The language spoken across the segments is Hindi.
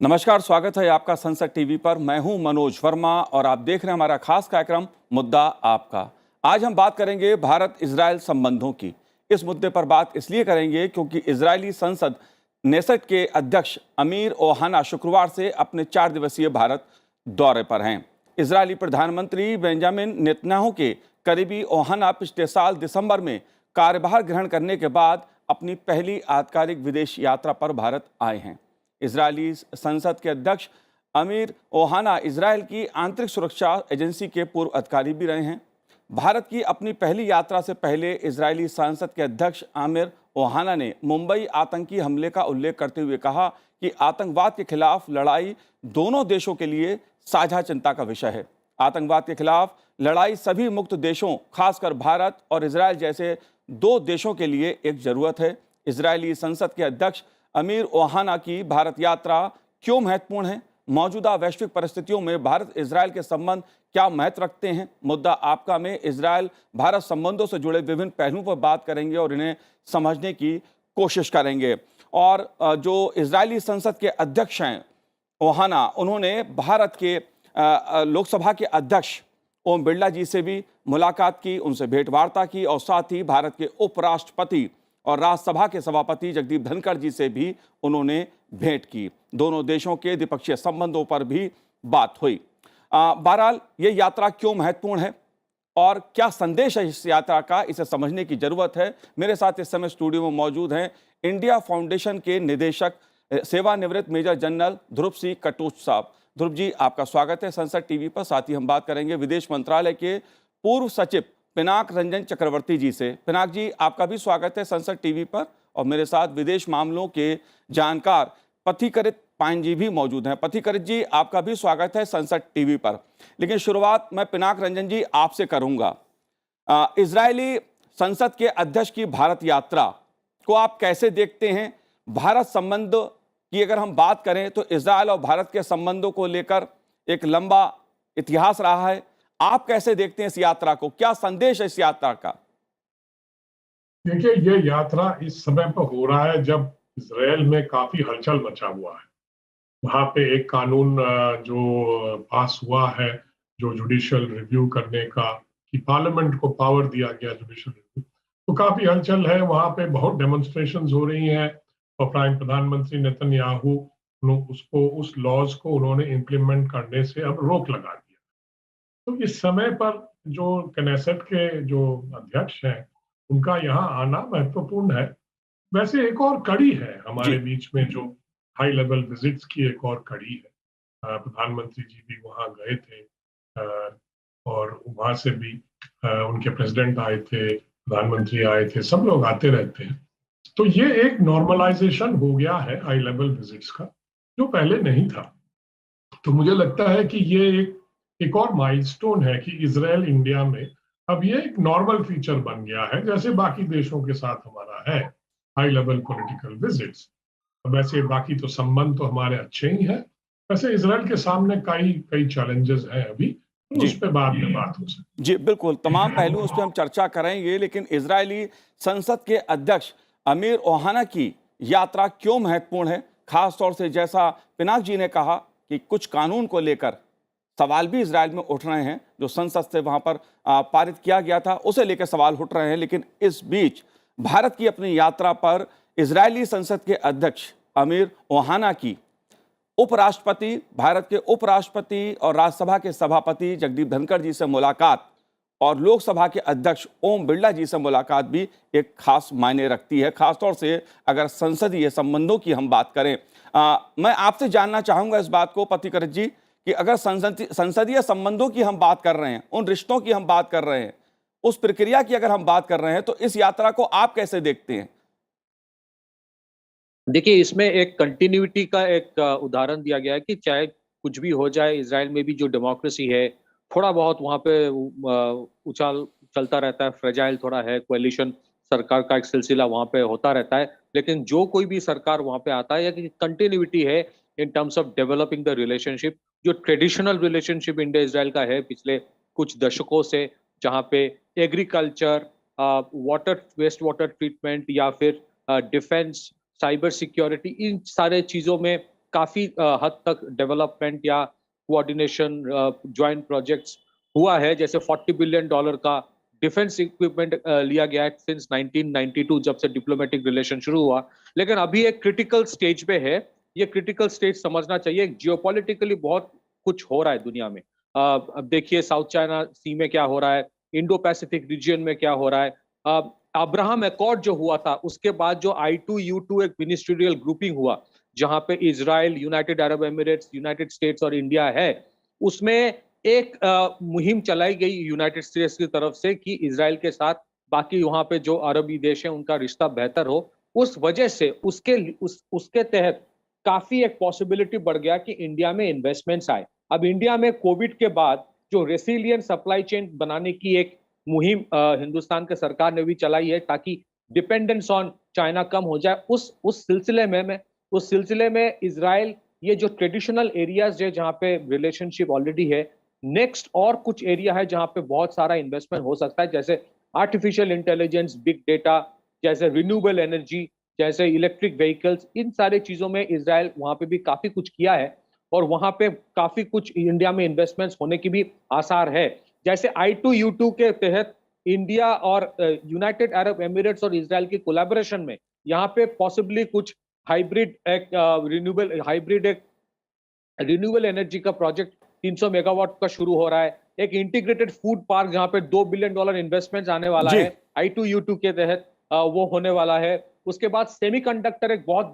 नमस्कार, स्वागत है आपका संसद टीवी पर। मैं हूं मनोज वर्मा और आप देख रहे हैं हमारा खास कार्यक्रम मुद्दा आपका। आज हम बात करेंगे भारत इजरायल संबंधों की। इस मुद्दे पर बात इसलिए करेंगे क्योंकि इजरायली संसद नेसेट के अध्यक्ष अमीर ओहाना शुक्रवार से अपने 4 दिवसीय भारत दौरे पर हैं। इजरायली प्रधानमंत्री बेंजामिन नेतन्याहू के करीबी ओहाना पिछले साल दिसंबर में कार्यभार ग्रहण करने के बाद अपनी पहली आधिकारिक विदेश यात्रा पर भारत आए हैं। इजरायली संसद के अध्यक्ष अमीर ओहाना इजरायल की आंतरिक सुरक्षा एजेंसी के पूर्व अधिकारी भी रहे हैं। भारत की अपनी पहली यात्रा से पहले इजरायली संसद के अध्यक्ष आमिर ओहाना ने मुंबई आतंकी हमले का उल्लेख करते हुए कहा कि आतंकवाद के खिलाफ लड़ाई दोनों देशों के लिए साझा चिंता का विषय है। आतंकवाद के खिलाफ लड़ाई सभी मुक्त देशों, खासकर भारत और इजरायल जैसे दो देशों के लिए एक जरूरत है। इजरायली संसद के अध्यक्ष अमीर ओहाना की भारत यात्रा क्यों महत्वपूर्ण है? मौजूदा वैश्विक परिस्थितियों में भारत इजरायल के संबंध क्या महत्व रखते हैं? मुद्दा आपका में इजरायल भारत संबंधों से जुड़े विभिन्न पहलुओं पर बात करेंगे और इन्हें समझने की कोशिश करेंगे। और जो इजरायली संसद के अध्यक्ष हैं ओहाना, उन्होंने भारत के लोकसभा के अध्यक्ष ओम बिरला जी से भी मुलाकात की, उनसे भेंट वार्ता की और साथ ही भारत के उपराष्ट्रपति और राज्यसभा के सभापति जगदीप धनखड़ जी से भी उन्होंने भेंट की। दोनों देशों के द्विपक्षीय संबंधों पर भी बात हुई। बहरहाल ये यात्रा क्यों महत्वपूर्ण है और क्या संदेश है इस यात्रा का, इसे समझने की जरूरत है। मेरे साथ इस समय स्टूडियो में मौजूद हैं इंडिया फाउंडेशन के निदेशक सेवानिवृत्त मेजर जनरल ध्रुव सिंह कटोच साहब। ध्रुव जी, आपका स्वागत है संसद टीवी पर। साथ ही हम बात करेंगे विदेश मंत्रालय के पूर्व सचिव पिनाक रंजन चक्रवर्ती जी से। पिनाक जी, आपका भी स्वागत है संसद टीवी पर। और मेरे साथ विदेश मामलों के जानकार पथिकृत पायन जी भी मौजूद हैं। पथिकृत जी, आपका भी स्वागत है संसद टीवी पर। लेकिन शुरुआत मैं पिनाक रंजन जी आपसे करूंगा। इजरायली संसद के अध्यक्ष की भारत यात्रा को आप कैसे देखते हैं? भारत संबंध की अगर हम बात करें तो इजरायल और भारत के संबंधों को लेकर एक लंबा इतिहास रहा है। आप कैसे देखते हैं इस यात्रा को? क्या संदेश है इस यात्रा का? देखिए, ये यात्रा इस समय पर हो रहा है जब इजरायल में काफी हलचल मचा हुआ है। वहां पे एक कानून जो पास हुआ है, जो जुडिशियल रिव्यू करने का, कि पार्लियामेंट को पावर दिया गया जुडिशियल रिव्यू, तो काफी हलचल है। वहां पे बहुत डेमोन्स्ट्रेशंस हो रही हैं और प्रधानमंत्री नेतन्याहू उसको, उस लॉज को उन्होंने इम्प्लीमेंट करने से अब रोक लगा दिया। तो इस समय पर जो कनेसेट के जो अध्यक्ष हैं, उनका यहाँ आना महत्वपूर्ण है। वैसे एक और कड़ी है हमारे बीच में, जो हाई लेवल विजिट्स की एक और कड़ी है। प्रधानमंत्री जी भी वहाँ गए थे और वहाँ से भी उनके प्रेसिडेंट आए थे, प्रधानमंत्री आए थे, सब लोग आते रहते हैं। तो ये एक नॉर्मलाइजेशन हो गया है हाई लेवल विजिट्स का, जो पहले नहीं था। तो मुझे लगता है कि ये एक और माइलस्टोन है कि इजरायल इंडिया में अब ये एक नॉर्मल फीचर बन गया है, जैसे बाकी देशों के साथ हमारा है हाई लेवल पॉलिटिकल विजिट्स। वैसे बाकी तो संबंध तो हमारे अच्छे ही हैं। वैसे इजरायल के सामने कई कई चैलेंजेस हैं अभी, तो उस पर बाद में बात हो सकती है। जी बिल्कुल, तमाम पहलू उस पर हम चर्चा करेंगे। लेकिन इजरायली संसद के अध्यक्ष अमीर ओहाना की यात्रा क्यों महत्वपूर्ण है? खास तौर से जैसा पिनाक जी ने कहा कि कुछ कानून को लेकर सवाल भी इजरायल में उठ रहे हैं, जो संसद से वहां पर पारित किया गया था, उसे लेकर सवाल उठ रहे हैं। लेकिन इस बीच भारत की अपनी यात्रा पर इजरायली संसद के अध्यक्ष अमीर ओहाना की उपराष्ट्रपति, भारत के उपराष्ट्रपति और राज्यसभा के सभापति जगदीप धनखड़ जी से मुलाकात और लोकसभा के अध्यक्ष ओम बिरला जी से मुलाकात भी एक खास मायने रखती है, खासतौर से अगर संसदीय संबंधों की हम बात करें। मैं आपसे जानना चाहूंगा इस बात को पथिकृत जी कि अगर संसदीय संबंधों की हम बात कर रहे हैं, उन रिश्तों की हम बात कर रहे हैं, उस प्रक्रिया की अगर हम बात कर रहे हैं, तो इस यात्रा को आप कैसे देखते हैं? देखिए, इसमें एक कंटिन्यूटी का एक उदाहरण दिया गया है कि चाहे कुछ भी हो जाए, इजराइल में भी जो डेमोक्रेसी है, थोड़ा बहुत वहाँ पे उछाल चलता रहता है, फ्रेजाइल थोड़ा है, कोएलिशन सरकार का एक सिलसिला वहाँ पे होता रहता है। लेकिन जो कोई भी सरकार वहाँ पे आता है, या कि कंटिन्यूटी है in terms of developing the relationship, जो ट्रेडिशनल रिलेशनशिप इंडिया इजराइल का है पिछले कुछ दशकों से, जहाँ पे agriculture, water, waste water treatment या फिर डिफेंस, साइबर सिक्योरिटी, इन सारे चीज़ों में काफी हद तक डेवलपमेंट या कोऑर्डिनेशन जॉइंट प्रोजेक्ट्स हुआ है। जैसे $40 बिलियन का डिफेंस इक्विपमेंट लिया गया है सिंस 1992 जब से डिप्लोमेटिक रिलेशन शुरू हुआ। लेकिन अभी एक क्रिटिकल स्टेज पे है। ये क्रिटिकल स्टेज समझना चाहिए। जियोपॉलिटिकली बहुत कुछ हो रहा है दुनिया में। अब देखिए साउथ चाइना सी में क्या हो रहा है, इंडो पैसिफिक रीजन में क्या हो रहा है। अब्राहम अकॉर्ड जो हुआ था उसके बाद जो I2U2 एक मिनिस्ट्रियल ग्रुपिंग हुआ जहां पे Israel, United Arab Emirates, United states और इंडिया है, उसमें एक मुहिम चलाई गई यूनाइटेड स्टेट्स की तरफ से कि इजराइल के साथ बाकी वहां पे जो अरबी देश हैं उनका रिश्ता बेहतर हो। उस वजह से उसके तहत काफी एक पॉसिबिलिटी बढ़ गया कि इंडिया में इन्वेस्टमेंट्स आए। अब इंडिया में कोविड के बाद जो रेसिलियंट सप्लाई चेन बनाने की एक मुहिम हिंदुस्तान के सरकार ने भी चलाई है ताकि डिपेंडेंस ऑन चाइना कम हो जाए। उस सिलसिले में इजराइल ये जो ट्रेडिशनल एरियाज है जहाँ पे रिलेशनशिप ऑलरेडी है, नेक्स्ट और कुछ एरिया है जहाँ पे बहुत सारा इन्वेस्टमेंट हो सकता है, जैसे आर्टिफिशियल इंटेलिजेंस, बिग डेटा, जैसे रिन्यूएबल एनर्जी, जैसे इलेक्ट्रिक व्हीकल्स। इन सारी चीजों में इजराइल वहां पे भी काफी कुछ किया है और वहां पे काफी कुछ इंडिया में इन्वेस्टमेंट्स होने की भी आसार है। जैसे I2U2 के तहत इंडिया और यूनाइटेड अरब एमिरेट्स और इजराइल की कोलैबोरेशन में यहाँ पे पॉसिबली कुछ हाइब्रिड रिन्यूएबल एनर्जी का प्रोजेक्ट 300 मेगावाट का शुरू हो रहा है। एक इंटीग्रेटेड फूड पार्क जहाँ पे $2 बिलियन इन्वेस्टमेंट आने वाला है I2U2 के तहत, वो होने वाला है। उसके बाद सेमीकंडक्टर एक बहुत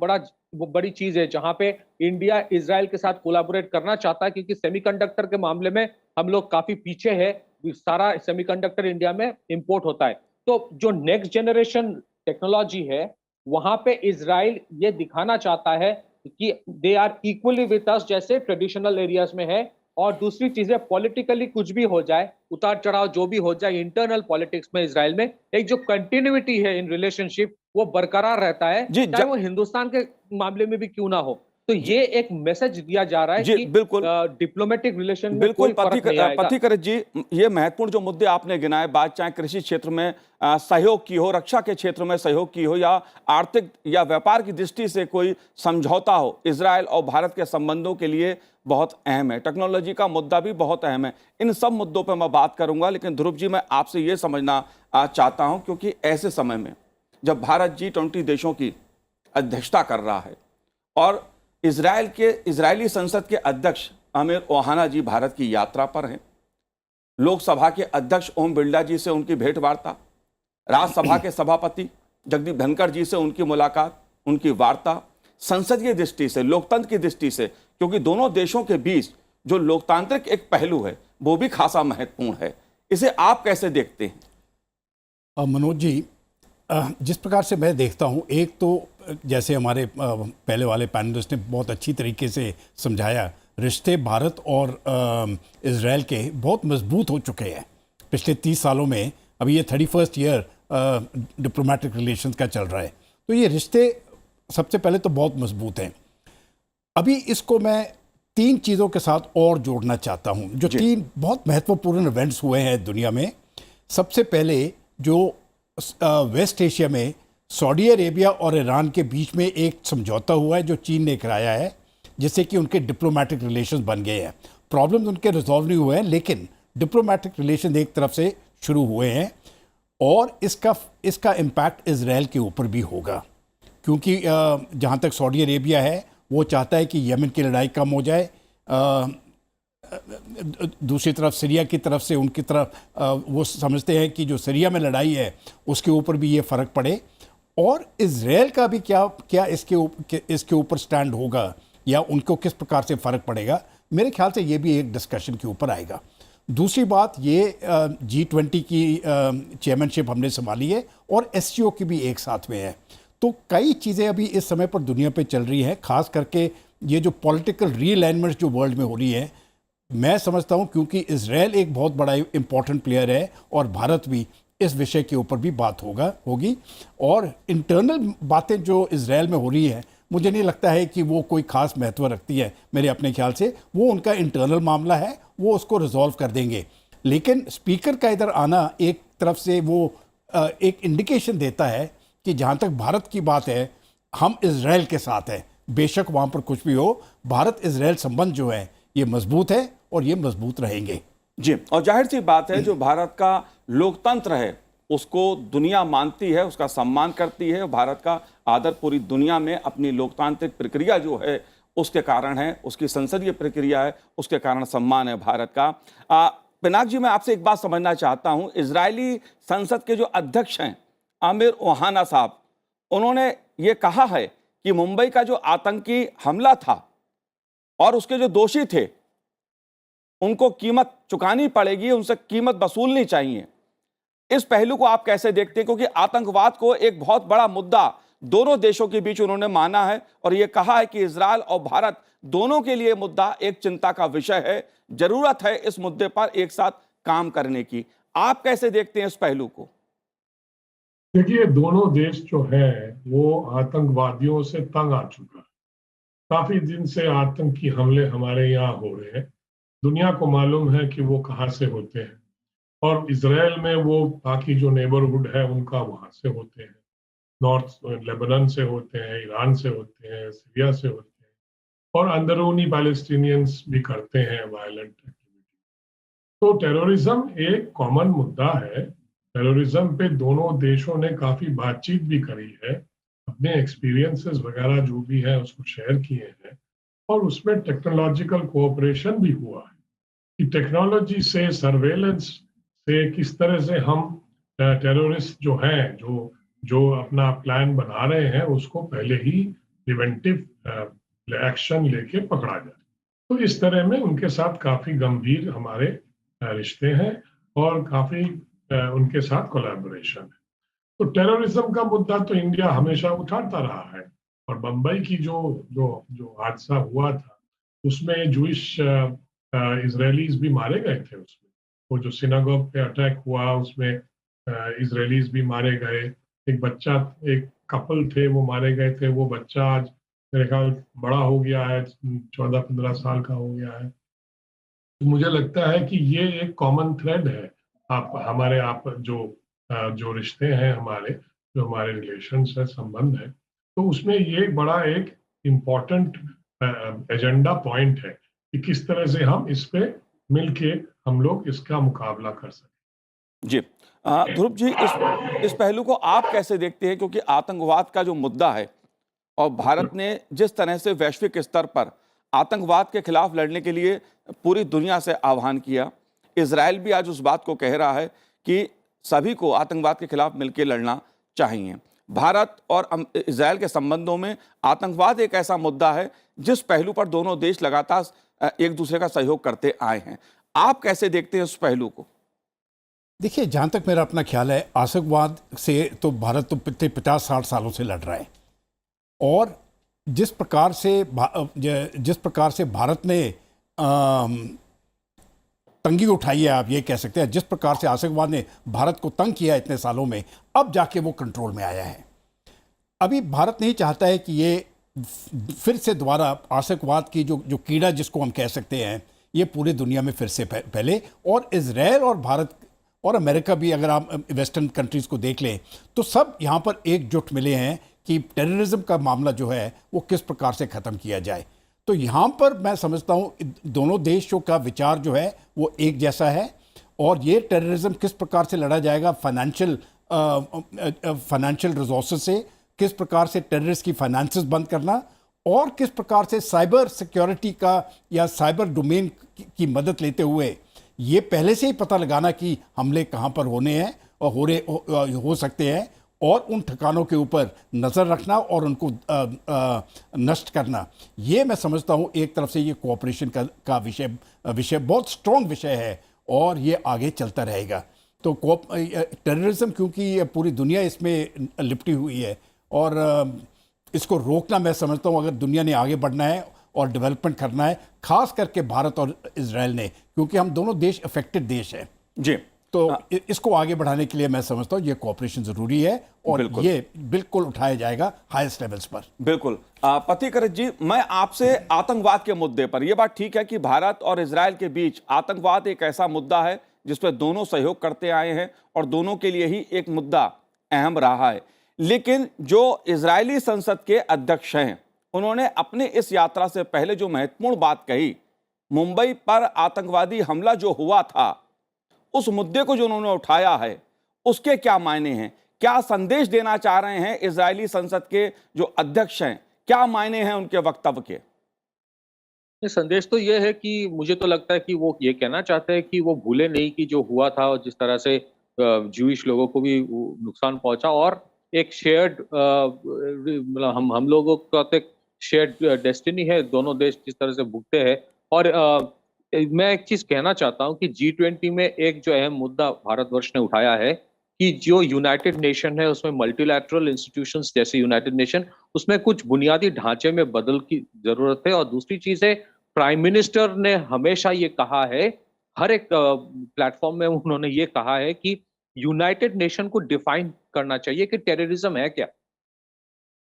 बड़ी चीज है जहां पे इंडिया इजराइल के साथ कोलैबोरेट करना चाहता है, क्योंकि सेमीकंडक्टर के मामले में हम लोग काफी पीछे है। सारा सेमीकंडक्टर इंडिया में इंपोर्ट होता है। तो जो नेक्स्ट जनरेशन टेक्नोलॉजी है वहां पे इजराइल ये दिखाना चाहता है कि they are equally with us, जैसे ट्रेडिशनल एरियाज में है। और दूसरी चीजें, पॉलिटिकली कुछ भी हो जाए, उतार चढ़ाव जो भी हो जाए इंटरनल पॉलिटिक्स में इजराइल में, एक जो कंटिन्यूटी है इन रिलेशनशिप वो बरकरार रहता है, चाहे वो हिंदुस्तान के मामले में भी क्यों ना हो। तो ये एक मैसेज दिया जा रहा है कि बिल्कुल डिप्लोमेटिक रिलेशन में बिल्कुल कोई फर्क नहीं आएगा। पथिकृत जी, ये महत्वपूर्ण जो मुद्दे आपने गिनाए, बात चाहे कृषि क्षेत्र में सहयोग की हो, रक्षा के क्षेत्र में सहयोग की हो, या आर्थिक या व्यापार की दृष्टि से कोई समझौता हो, इजराइल और भारत के संबंधों के लिए बहुत अहम है। टेक्नोलॉजी का मुद्दा भी बहुत अहम है। इन सब मुद्दों पर मैं बात करूंगा, लेकिन ध्रुव जी मैं आपसे ये समझना चाहता हूं, क्योंकि ऐसे समय में जब भारत G20 देशों की अध्यक्षता कर रहा है और इजरायली संसद के अध्यक्ष आमिर ओहाना जी भारत की यात्रा पर हैं, लोकसभा के अध्यक्ष ओम बिरला जी से उनकी भेंट वार्ता, राज्यसभा के सभापति जगदीप धनखड़ जी से उनकी मुलाकात, उनकी वार्ता, संसदीय दृष्टि से, लोकतंत्र की दृष्टि से, क्योंकि दोनों देशों के बीच जो लोकतांत्रिक एक पहलू है वो भी खासा महत्वपूर्ण है। इसे आप कैसे देखते हैं? मनोज जी, जिस प्रकार से मैं देखता हूं, एक तो जैसे हमारे पहले वाले पैनलिस्ट ने बहुत अच्छी तरीके से समझाया, रिश्ते भारत और इजराइल के बहुत मजबूत हो चुके हैं पिछले 30 सालों में। अभी ये 31st ईयर डिप्लोमेटिक रिलेशंस का चल रहा है, तो ये रिश्ते सबसे पहले तो बहुत मजबूत हैं। अभी इसको मैं 3 चीज़ों के साथ और जोड़ना चाहता हूं, जो 3 बहुत महत्वपूर्ण इवेंट्स हुए हैं दुनिया में। सबसे पहले जो वेस्ट एशिया में सऊदी अरेबिया और ईरान के बीच में एक समझौता हुआ है जो चीन ने कराया है, जिससे कि उनके डिप्लोमेटिक रिलेशंस बन गए हैं। प्रॉब्लम्स उनके रिजॉल्व नहीं हुए हैं, लेकिन डिप्लोमेटिक रिलेशन एक तरफ से शुरू हुए हैं और इसका इम्पैक्ट इजराइल के ऊपर भी होगा, क्योंकि जहाँ तक सऊदी अरेबिया है वो चाहता है कि यमन की लड़ाई कम हो जाए, दूसरी तरफ सीरिया की तरफ से उनकी तरफ वो समझते हैं कि जो सीरिया में लड़ाई है उसके ऊपर भी ये फ़र्क पड़े, और इजराइल का भी क्या इसके ऊपर स्टैंड होगा या उनको किस प्रकार से फ़र्क पड़ेगा। मेरे ख्याल से ये भी एक डिस्कशन के ऊपर आएगा। दूसरी बात, ये G20 की चेयरमैनशिप हमने संभाली है और SCO की भी एक साथ में है, तो कई चीज़ें अभी इस समय पर दुनिया पे चल रही हैं, खास करके ये जो पॉलिटिकल रीअलाइनमेंट जो वर्ल्ड में हो रही है। मैं समझता हूँ क्योंकि इजराइल एक बहुत बड़ा इम्पॉर्टेंट प्लेयर है और भारत भी इस विषय के ऊपर भी बात होगी, और इंटरनल बातें जो इजराइल में हो रही हैं मुझे नहीं लगता है कि वो कोई खास महत्व रखती है। मेरे अपने ख्याल से वो उनका इंटरनल मामला है, वो उसको रिजॉल्व कर देंगे। लेकिन स्पीकर का इधर आना एक तरफ से वो एक इंडिकेशन देता है कि जहाँ तक भारत की बात है हम इजराइल के साथ हैं, बेशक वहाँ पर कुछ भी हो, भारत इजराइल संबंध जो है ये मजबूत है और ये मजबूत रहेंगे। जी, और जाहिर सी बात है जो भारत का लोकतंत्र है उसको दुनिया मानती है, उसका सम्मान करती है। भारत का आदर पूरी दुनिया में अपनी लोकतांत्रिक प्रक्रिया जो है उसके कारण है, उसकी संसदीय प्रक्रिया है, उसके कारण सम्मान है भारत का। पिनाक जी, मैं आपसे एक बात समझना चाहता हूं। इजरायली संसद के जो अध्यक्ष हैं आमिर ओहाना साहब, उन्होंने ये कहा है कि मुंबई का जो आतंकी हमला था और उसके जो दोषी थे उनको कीमत चुकानी पड़ेगी, उनसे कीमत वसूलनी चाहिए। इस पहलू को आप कैसे देखते हैं? क्योंकि आतंकवाद को एक बहुत बड़ा मुद्दा दोनों देशों के बीच उन्होंने माना है और यह कहा है कि इजरायल और भारत दोनों के लिए मुद्दा एक चिंता का विषय है। जरूरत है इस मुद्दे पर एक साथ काम करने की। आप कैसे देखते हैं इस पहलू को? देखिए, दोनों देश जो है वो आतंकवादियों से तंग आ चुका है। काफी दिन से आतंकी हमले हमारे यहाँ हो रहे हैं। दुनिया को मालूम है कि वो कहाँ से होते हैं, और इजराइल में वो बाकी जो नेबरहुड है उनका वहां से होते हैं। नॉर्थ लेबनान से होते हैं, ईरान से होते हैं, सीरिया से होते हैं, और अंदरूनी पैलेस्टीनियंस भी करते हैं वायलेंट एक्टिविटी। तो टेररिज्म एक कॉमन मुद्दा है। टेररिज्म पे दोनों देशों ने काफी बातचीत भी करी है, अपने एक्सपीरियंसेस वगैरह जो भी है उसको शेयर किए हैं, और उसमें टेक्नोलॉजिकल कोऑपरेशन भी हुआ है कि टेक्नोलॉजी से, सर्वेलेंस से किस तरह से हम टेररिस्ट जो हैं, जो अपना प्लान बना रहे हैं, उसको पहले ही प्रिवेंटिव एक्शन लेके पकड़ा जाए। तो इस तरह में उनके साथ काफी गंभीर हमारे रिश्ते हैं और काफी उनके साथ कोलैबोरेशन है। तो टेररिज्म का मुद्दा तो इंडिया हमेशा उठाता रहा है, और बम्बई की जो जो जो हादसा हुआ था उसमें जूइश इजरायलीज भी मारे गए थे। उसमें वो जो सिनागोग पे अटैक हुआ उसमें इजरायलीज भी मारे गए। एक बच्चा, एक कपल थे वो मारे गए थे। वो बच्चा आज मेरे ख्याल बड़ा हो गया है, 14-15 साल का हो गया है। तो मुझे लगता है कि ये एक कॉमन थ्रेड है। आप जो रिश्ते हैं हमारे, जो हमारे रिलेशंस है, संबंध है, तो उसमें ये बड़ा एक इम्पोर्टेंट एजेंडा पॉइंट है कि किस तरह से हम इस पे मिलके हम लोग इसका मुकाबला कर सकें। जी, ध्रुव जी, इस पहलू को आप कैसे देखते हैं? क्योंकि आतंकवाद का जो मुद्दा है और भारत ने जिस तरह से वैश्विक स्तर पर आतंकवाद के खिलाफ लड़ने के लिए पूरी दुनिया से आह्वान किया, इजराइल भी आज उस बात को कह रहा है कि सभी को आतंकवाद के खिलाफ मिलकर लड़ना चाहिए। भारत और इजराइल के संबंधों में आतंकवाद एक ऐसा मुद्दा है जिस पहलू पर दोनों देश लगातार एक दूसरे का सहयोग करते आए हैं। आप कैसे देखते हैं उस पहलू को? देखिए, जहाँ तक मेरा अपना ख्याल है, आतंकवाद से तो भारत तो पिछले 50-60 सालों से लड़ रहा है, और जिस प्रकार से भारत ने तंगी उठाई है, आप ये कह सकते हैं, जिस प्रकार से आतंकवाद ने भारत को तंग किया इतने सालों में, अब जाके वो कंट्रोल में आया है। अभी भारत नहीं चाहता है कि ये फिर से दोबारा आतंकवाद की जो कीड़ा जिसको हम कह सकते हैं, ये पूरी दुनिया में फिर से फैले। और इजराइल और भारत और अमेरिका भी, अगर आप वेस्टर्न कंट्रीज़ को देख लें, तो सब यहाँ पर एकजुट मिले हैं कि टेररिज्म का मामला जो है वो किस प्रकार से ख़त्म किया जाए। तो यहाँ पर मैं समझता हूँ दोनों देशों का विचार जो है वो एक जैसा है, और ये टेररिज्म किस प्रकार से लड़ा जाएगा, फाइनेंशियल रिसोर्सेज से, किस प्रकार से टेररिस्ट की फाइनेंसेस बंद करना, और किस प्रकार से साइबर सिक्योरिटी का या साइबर डोमेन की मदद लेते हुए ये पहले से ही पता लगाना कि हमले कहाँ पर होने हैं और हो सकते हैं, और उन ठिकानों के ऊपर नज़र रखना और उनको नष्ट करना। ये मैं समझता हूँ एक तरफ से ये कोऑपरेशन का विषय बहुत स्ट्रॉन्ग विषय है, और ये आगे चलता रहेगा। तो टेररिज्म, क्योंकि पूरी दुनिया इसमें लिपटी हुई है, और इसको रोकना, मैं समझता हूँ, अगर दुनिया ने आगे बढ़ना है और डेवलपमेंट करना है, खास करके भारत और इजराइल ने, क्योंकि हम दोनों देश अफेक्टेड देश हैं जी, तो इसको आगे बढ़ाने के लिए मैं समझता हूँ ये कोऑपरेशन जरूरी है, और ये बिल्कुल उठाया जाएगा हाईएस्ट लेवल्स पर। बिल्कुल। पतिकरत जी, मैं आपसे आतंकवाद के मुद्दे पर, यह बात ठीक है कि भारत और इजराइल के बीच आतंकवाद एक ऐसा मुद्दा है जिस पर दोनों सहयोग करते आए हैं और दोनों के लिए ही एक मुद्दा अहम रहा है, लेकिन जो इजरायली संसद के अध्यक्ष हैं उन्होंने अपनी इस यात्रा से पहले जो महत्वपूर्ण बात कही, मुंबई पर आतंकवादी हमला जो हुआ था, उस मुद्दे को जो उन्होंने उठाया है, उसके क्या मायने हैं? क्या संदेश देना चाह रहे हैं इजरायली संसद के जो अध्यक्ष हैं? क्या मायने हैं उनके वक्तव्य के? ये संदेश तो ये है कि मुझे तो लगता है कि वो ये कहना चाहते हैं कि वो भूले नहीं कि जो हुआ था और जिस तरह से ज्यूइश लोगों को भी नुकसान पहुंचा, और एक शेयर्ड मतलब हम लोगों का तो एक शेयर्ड डेस्टिनी है, दोनों देश जिस तरह से भुगते हैं। और मैं एक चीज कहना चाहता हूं कि G20 में एक जो अहम मुद्दा भारतवर्ष ने उठाया है कि जो यूनाइटेड नेशन है उसमें मल्टीलैटरल इंस्टीट्यूशंस जैसे यूनाइटेड नेशन, उसमें कुछ बुनियादी ढांचे में बदल की जरूरत है। और दूसरी चीज है, प्राइम मिनिस्टर ने हमेशा ये कहा है, हर एक प्लेटफॉर्म में उन्होंने ये कहा है कि यूनाइटेड नेशन को डिफाइन करना चाहिए कि टेररिज्म है क्या।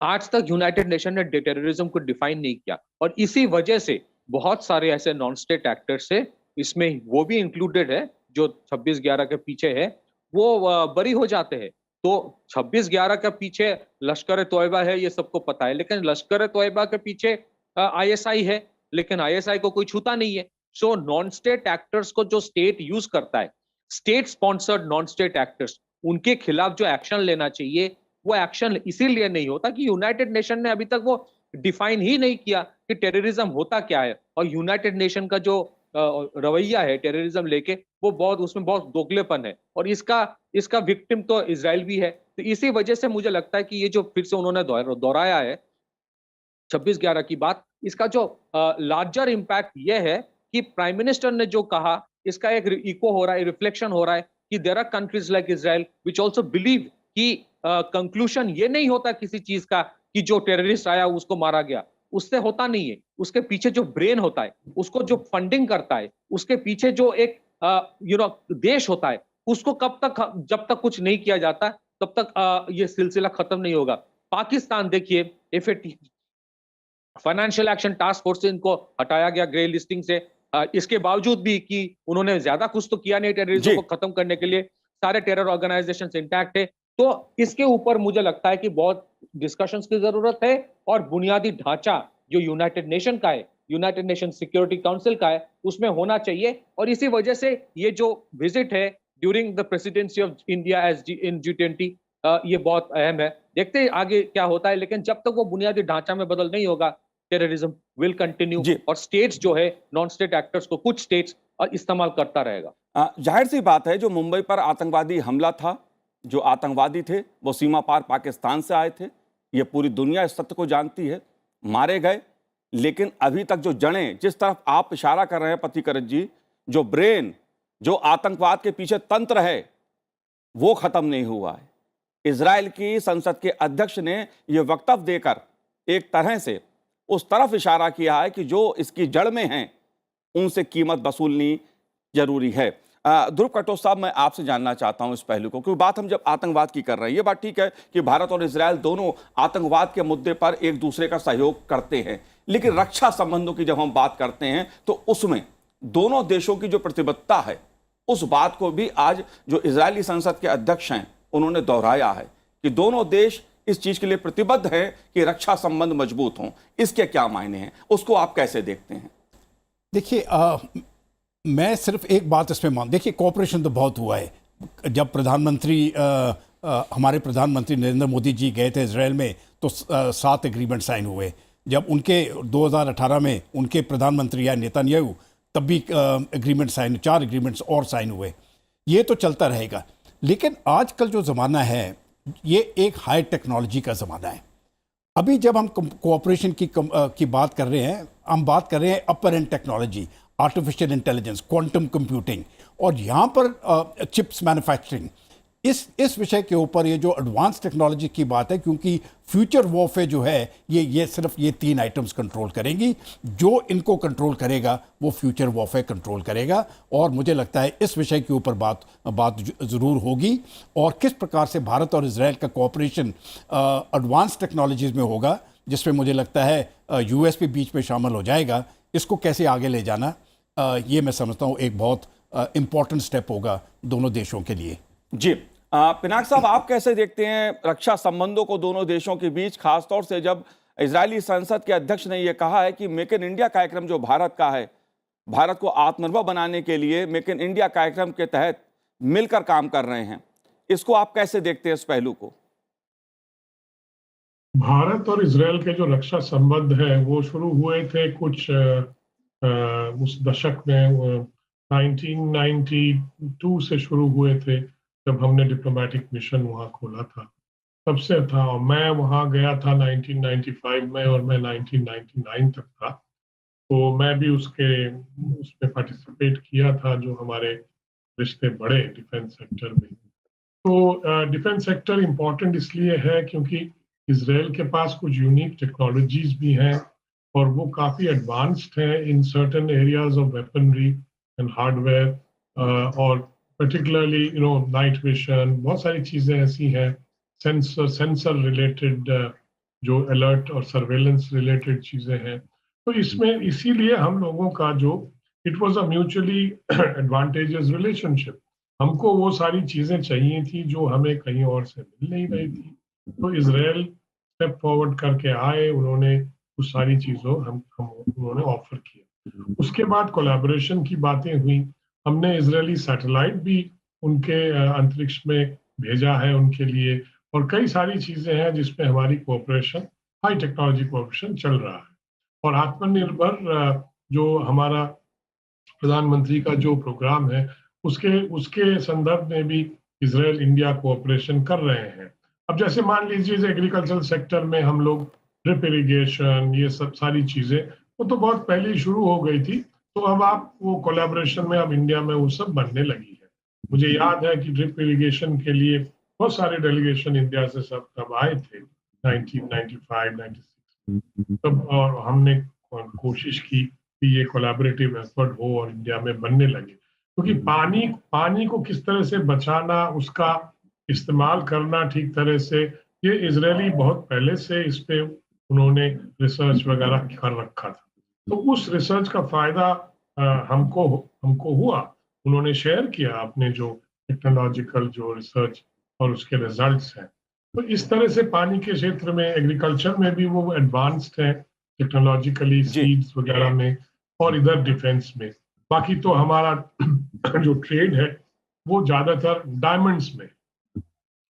आज तक यूनाइटेड नेशन ने टेररिज्म को डिफाइन नहीं किया, और इसी वजह से बहुत सारे ऐसे नॉन स्टेट एक्टर्स है, इसमें वो भी इंक्लूडेड है जो 26/11 के पीछे है, वो बरी हो जाते हैं। तो 26/11 के पीछे लश्कर ए तोयबा है, ये सबको पता है, लेकिन लश्कर ए तोयबा के पीछे ISI है, लेकिन ISI को कोई छूता नहीं है। सो नॉन स्टेट एक्टर्स को जो स्टेट यूज करता है, state sponsored non state actors, उनके खिलाफ जो एक्शन लेना चाहिए, वो एक्शन इसीलिए नहीं होता कि यूनाइटेड नेशन ने अभी तक वो डिफाइन ही नहीं किया कि टेररिज्म होता क्या है। और यूनाइटेड नेशन का जो रवैया है टेररिज्म लेके, वो बहुत, उसमें बहुत दोगलेपन है, और इसका विक्टिम तो इजराइल भी है। तो इसी वजह से मुझे लगता है कि ये जो फिर से उन्होंने दोहराया है 26/11 की बात, इसका जो लार्जर इम्पैक्ट ये है कि प्राइम मिनिस्टर ने जो कहा, इसका एक इको हो रहा है, रिफ्लेक्शन हो रहा है कि there are countries like Israel which also believe कि कंक्लूजन ये नहीं होता किसी चीज का कि जो टेररिस्ट आया उसको मारा गया, उससे होता नहीं है। उसके पीछे जो ब्रेन होता है, उसको जो फंडिंग करता है, उसके पीछे जो एक देश होता है, उसको जब तक कुछ नहीं किया जाता, तब तक ये सिलसिला खत्म नहीं होगा। पाकिस्तान देखिए, FAT financial action task force से इनको हटाया गया ग्रे लिस्टिंग से, इसके बावजूद भी कि उन्होंने ज्यादा कुछ तो किया नहीं टेररिज्म को खत्म करने के लिए, सारे टेरर ऑर्गेनाइजेशन इंटैक्ट है। तो इसके ऊपर मुझे लगता है कि बहुत डिस्कशंस की जरूरत है, और बुनियादी ढांचा जो यूनाइटेड नेशन का है, यूनाइटेड नेशन सिक्योरिटी काउंसिल का है, उसमें होना चाहिए। और इसी वजह से ये जो विजिट है during the presidency of India in G20, ये बहुत अहम है। देखते हैं आगे क्या होता है, लेकिन जब तक वो बुनियादी ढांचा में बदल नहीं होगा, टेररिज्म विल कंटिन्यू, और स्टेट्स जो है, नॉन स्टेट एक्टर्स को कुछ स्टेट्स इस्तेमाल करता रहेगा। जाहिर सी बात है, जो मुंबई पर आतंकवादी हमला था, जो आतंकवादी थे वो सीमा पार पाकिस्तान से आए थे, ये पूरी दुनिया इस सत्य को जानती है, मारे गए। लेकिन अभी तक जो जड़ें, जिस तरफ आप इशारा कर रहे हैं पथिकरत जी, जो ब्रेन, जो आतंकवाद के पीछे तंत्र है, वो खत्म नहीं हुआ है। इजराइल की संसद के अध्यक्ष ने यह वक्तव्य देकर एक तरह से उस तरफ इशारा किया है कि जो इसकी जड़ में हैं, उनसे कीमत वसूलनी जरूरी है। ध्रुव कटोच साहब, मैं आपसे जानना चाहता हूं इस पहलू को, क्योंकि बात हम जब आतंकवाद की कर रहे हैं, ये बात ठीक है कि भारत और इजराइल दोनों आतंकवाद के मुद्दे पर एक दूसरे का सहयोग करते हैं, लेकिन रक्षा संबंधों की जब हम बात करते हैं तो उसमें दोनों देशों की जो प्रतिबद्धता है, उस बात को भी आज जो इजरायली संसद के अध्यक्ष हैं उन्होंने दोहराया है कि दोनों देश इस चीज के लिए प्रतिबद्ध है कि रक्षा संबंध मजबूत हों। इसके क्या मायने हैं, उसको आप कैसे देखते हैं? देखिए, मैं सिर्फ एक बात इसमें मान, देखिए कोऑपरेशन तो बहुत हुआ है। जब हमारे प्रधानमंत्री नरेंद्र मोदी जी गए थे इजराइल में, तो 7 एग्रीमेंट साइन हुए। जब उनके 2018 में उनके प्रधानमंत्री आए नेतन्याहू, तब भी एग्रीमेंट साइन, 4 एग्रीमेंट्स और साइन हुए। ये तो चलता रहेगा, लेकिन आजकल जो ज़माना है, ये एक हाई टेक्नोलॉजी का ज़माना है। अभी जब हम कोऑपरेशन की बात कर रहे हैं, हम बात कर रहे हैं upper and technology, artificial intelligence, quantum computing, और यहाँ पर चिप्स मैन्युफैक्चरिंग। इस विषय के ऊपर ये जो एडवांस टेक्नोलॉजी की बात है, क्योंकि फ्यूचर वॉरफेयर जो है ये सिर्फ ये 3 आइटम्स कंट्रोल करेंगी। जो इनको कंट्रोल करेगा वो फ्यूचर वॉरफेयर कंट्रोल करेगा। और मुझे लगता है इस विषय के ऊपर बात ज़रूर होगी, और किस प्रकार से भारत और इजराइल का कोऑपरेशन एडवांस टेक्नोलॉजीज़ में होगा, जिसमें मुझे लगता है US भी बीच में शामिल हो जाएगा। इसको कैसे आगे ले जाना, ये मैं समझता हूँ एक बहुत इम्पॉर्टेंट स्टेप होगा दोनों देशों के लिए। जी, पिनाक साहब, आप कैसे देखते हैं रक्षा संबंधों को दोनों देशों के बीच, खासतौर से जब इजरायली संसद के अध्यक्ष ने यह कहा है कि मेक इन इंडिया कार्यक्रम जो भारत का है, भारत को आत्मनिर्भर बनाने के लिए मेक इन इंडिया कार्यक्रम के तहत मिलकर काम कर रहे हैं। इसको आप कैसे देखते हैं, इस पहलू को? भारत और इजरायल के जो रक्षा संबंध है वो शुरू हुए थे कुछ उस दशक में 1992 से शुरू हुए थे, जब हमने डिप्लोमेटिक मिशन वहाँ खोला था, तब से था। और मैं वहाँ गया था 1995 में और मैं 1999 तक था, तो मैं भी उसमें पार्टिसिपेट किया था, जो हमारे रिश्ते बढ़े डिफेंस सेक्टर में। तो डिफेंस सेक्टर इम्पोर्टेंट इसलिए है क्योंकि इजराइल के पास कुछ यूनिक टेक्नोलॉजीज भी हैं और वो काफ़ी एडवांस्ड है in certain areas of weaponry and hardware, और पर्टिकुलरली नाइट विजन, बहुत सारी चीज़ें ऐसी हैं, सेंसर रिलेटेड जो अलर्ट और सर्वेलेंस रिलेटेड चीज़ें हैं। तो इसमें इसीलिए हम लोगों का जो it was a mutually advantages relationship, हमको वो सारी चीज़ें चाहिए थी जो हमें कहीं और से मिल नहीं रही थी। तो इजराइल स्टेप फॉरवर्ड करके आए, उन्होंने उस सारी चीज़ों उन्होंने ऑफर किया। उसके बाद कोलैबोरेशन की बातें हुई, हमने इजरायली सैटेलाइट भी उनके अंतरिक्ष में भेजा है उनके लिए, और कई सारी चीज़ें हैं जिसमें हमारी कोऑपरेशन, हाई टेक्नोलॉजी कोऑपरेशन चल रहा है। और आत्मनिर्भर जो हमारा प्रधानमंत्री का जो प्रोग्राम है उसके संदर्भ में भी इजराइल इंडिया कोऑपरेशन कर रहे हैं। अब जैसे मान लीजिए एग्रीकल्चरल सेक्टर में हम लोग ड्रिप इरिगेशन, ये सब सारी चीजें वो तो बहुत पहले ही शुरू हो गई थी, तो अब आप वो कोलैबोरेशन में अब इंडिया में वो सब बनने लगी है। मुझे याद है कि ड्रिप इरिगेशन के लिए बहुत सारे डेलीगेशन इंडिया से सब तब आए थे 1995, 96 तब, और हमने कोशिश की कि ये कोलैबोरेटिव एफर्ट हो और इंडिया में बनने लगे, क्योंकि पानी को किस तरह से बचाना, उसका इस्तेमाल करना ठीक तरह से, ये इजरायली बहुत पहले से इस पे उन्होंने रिसर्च वगैरह कर रखा था। तो उस रिसर्च का फायदा हमको हुआ, उन्होंने शेयर किया अपने जो टेक्नोलॉजिकल जो रिसर्च और उसके रिजल्ट्स हैं। तो इस तरह से पानी के क्षेत्र में, एग्रीकल्चर में भी वो एडवांस्ड है टेक्नोलॉजिकली, सीड्स वगैरह में, और इधर डिफेंस में। बाकी तो हमारा जो ट्रेड है वो ज्यादातर डायमंड्स में।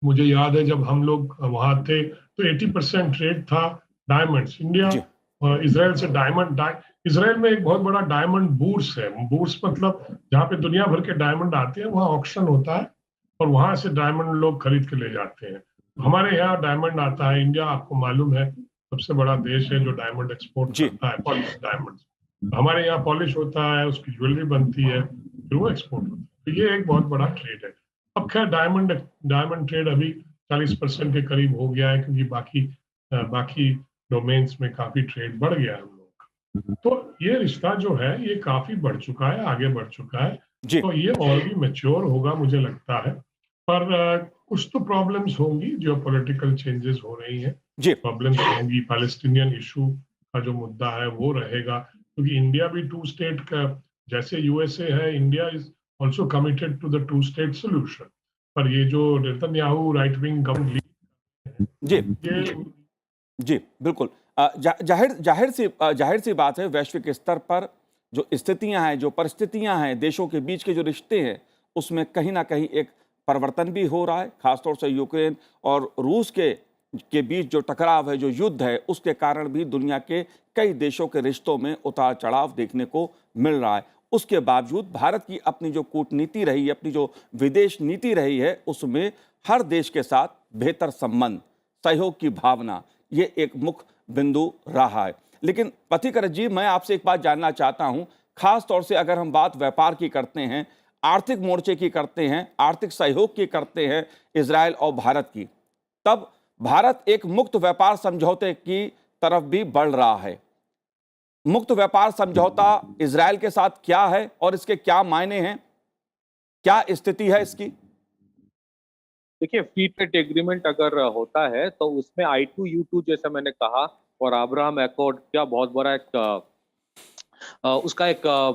मुझे याद है जब हम लोग वहां थे तो 80% ट्रेड था डायमंड्स। इंडिया इजराइल से इजराइल में एक बहुत बड़ा डायमंड बूर्स है। बूर्स मतलब जहाँ पे दुनिया भर के डायमंड आते हैं, वहाँ ऑक्शन होता है और वहां से डायमंड लोग खरीद के ले जाते हैं। हमारे यहाँ डायमंड आता है। इंडिया, आपको मालूम है, सबसे बड़ा देश है जो डायमंड एक्सपोर्ट करता है, पॉलिश डायमंड। हमारे यहाँ पॉलिश होता है, उसकी ज्वेलरी बनती है, फिर वो एक्सपोर्ट होता है। तो ये एक बहुत बड़ा ट्रेड है। अब खैर डायमंड ट्रेड अभी 40% के करीब हो गया है, क्योंकि बाकी डोमेन्स में काफी ट्रेड बढ़ गया है हम लोग का। तो ये रिश्ता जो है ये काफी बढ़ चुका है, आगे बढ़ चुका है। तो ये और भी मैच्योर होगा मुझे लगता है। पर कुछ तो प्रॉब्लम्स होंगी, जो पॉलिटिकल चेंजेस हो रही हैं, प्रॉब्लम्स होंगी। पैलेस्टीनियन इशू का जो मुद्दा है वो रहेगा, क्योंकि इंडिया भी 2 स्टेट का, जैसे यूएसए है, India is also committed to the 2-state solution। पर ये जो नेतन्याहू राइट विंग गवर्नमेंट, जी बिल्कुल, जाहिर सी बात है, वैश्विक स्तर पर जो स्थितियां हैं, जो परिस्थितियां हैं, देशों के बीच के जो रिश्ते हैं, उसमें कहीं ना कहीं एक परिवर्तन भी हो रहा है। खासतौर से यूक्रेन और रूस के बीच जो टकराव है, जो युद्ध है, उसके कारण भी दुनिया के कई देशों के रिश्तों में उतार चढ़ाव देखने को मिल रहा है। उसके बावजूद भारत की अपनी जो कूटनीति रही है, अपनी जो विदेश नीति रही है, उसमें हर देश के साथ बेहतर संबंध, सहयोग की भावना, ये एक मुख्य बिंदु रहा है। लेकिन पथिकर जी, मैं आपसे एक बात जानना चाहता हूं, खास तौर से अगर हम बात व्यापार की करते हैं, आर्थिक मोर्चे की करते हैं, आर्थिक सहयोग की करते हैं इजराइल और भारत की, तब भारत एक मुक्त व्यापार समझौते की तरफ भी बढ़ रहा है। मुक्त व्यापार समझौता इजराइल के साथ क्या है और इसके क्या मायने हैं, क्या स्थिति है इसकी? देखिए, फ्री ट्रेड एग्रीमेंट अगर होता है तो उसमें I2U2 जैसा मैंने कहा, और अब्राहम एकॉर्ड का बहुत बड़ा एक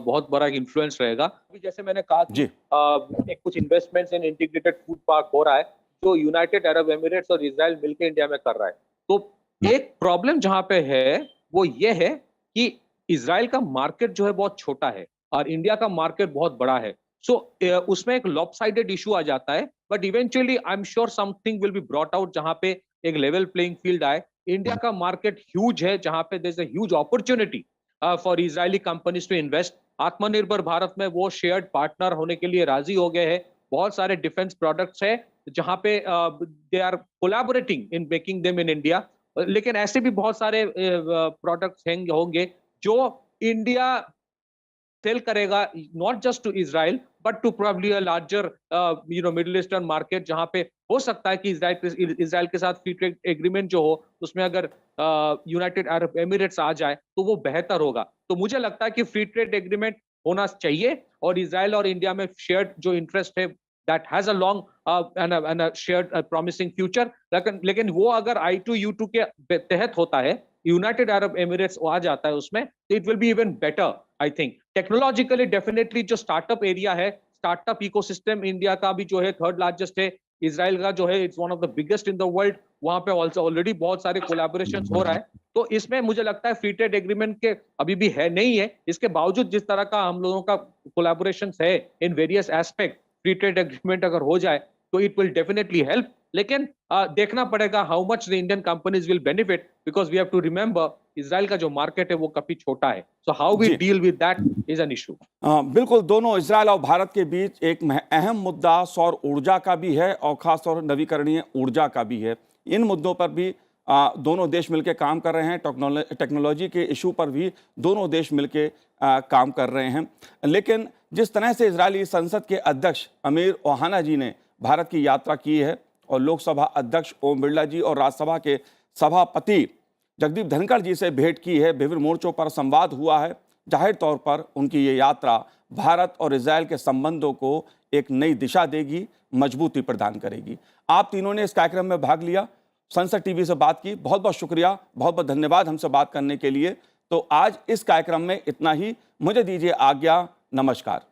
बहुत बड़ा इन्फ्लुएंस रहेगा। अभी जैसे मैंने कहा कि एक कुछ investments in integrated food park हो रहा है, जो यूनाइटेड अरब एमिरेट्स और इजराइल मिलकर इंडिया में कर रहा है। तो एक प्रॉब्लम जहां पे है वो ये है कि इजराइल का मार्केट जो है बहुत छोटा है और इंडिया का मार्केट बहुत बड़ा है। सो उसमें एक लॉपसाइडेड इशू आ जाता है, but eventually I am sure something will be brought out जहां पे एक लेवल प्लेइंग फील्ड आए। इंडिया का मार्केट ह्यूज है जहां पे there is a huge opportunity for Israeli companies to invest. Atmanirbhar Bharat में वो शेयर्ड पार्टनर होने के लिए राजी हो गए हैं। बहुत सारे डिफेंस प्रोडक्ट्स है जहां पे they are collaborating in making them in India. लेकिन ऐसे भी बहुत सारे प्रोडक्ट्स होंगे जो इंडिया सेल करेगा, not just to Israel but to probably a larger middle eastern market, जहां पे हो सकता है कि इजराइल के साथ फ्री ट्रेड एग्रीमेंट जो हो उसमें अगर यूनाइटेड अरब एमिरेट्स आ जाए तो वो बेहतर होगा। तो मुझे लगता है कि फ्री ट्रेड एग्रीमेंट होना चाहिए और इजराइल और इंडिया में शेयर्ड जो इंटरेस्ट है that has a long and a shared promising future। लेकिन वो अगर I2U2 के तहत होता है, यूनाइटेड अरब एमिरेट्स आ जाता है उसमें, तो it will be even better. I think technologically definitely जो स्टार्टअप एरिया है, स्टार्टअप इकोसिस्टम इंडिया का भी जो है थर्ड लार्जेस्ट है, इजराइल का जो है it's one of the biggest in the world. वहां पे ऑलरेडी बहुत सारे कोलैबोरेशंस हो रहा है। तो इसमें मुझे लगता है फ्री ट्रेड एग्रीमेंट के अभी भी है नहीं है, इसके बावजूद जिस तरह का हम लोगों का कोलैबोरेशंस है in various aspect, free trade agreement अगर हो जाए तो इट विल डेफिनेटली हेल्प। लेकिन देखना पड़ेगा how much the Indian companies will benefit, because we have to remember Israel का जो मार्केट है वो काफी छोटा है। So how we deal with that is an issue. बिल्कुल, दोनों इजराइल और भारत के बीच एक अहम मुद्दा सौर ऊर्जा का भी है और खासतौर पर नवीकरणीय ऊर्जा का भी है। इन मुद्दों पर भी दोनों देश मिलकर काम कर रहे हैं। टेक्नोलॉजी के इशू पर भी दोनों देश मिलकर काम कर रहे हैं। लेकिन जिस तरह से इजरायली संसद के अध्यक्ष अमीर ओहाना जी ने भारत की यात्रा की है और लोकसभा अध्यक्ष ओम बिरला जी और राज्यसभा के सभापति जगदीप धनखड़ जी से भेंट की है, विभिन्न मोर्चों पर संवाद हुआ है, जाहिर तौर पर उनकी ये यात्रा भारत और इजरायल के संबंधों को एक नई दिशा देगी, मजबूती प्रदान करेगी। आप तीनों ने इस कार्यक्रम में भाग लिया, संसद टीवी से बात की, बहुत बहुत शुक्रिया, बहुत बहुत धन्यवाद हमसे बात करने के लिए। तो आज इस कार्यक्रम में इतना ही, मुझे दीजिए आज्ञा, नमस्कार।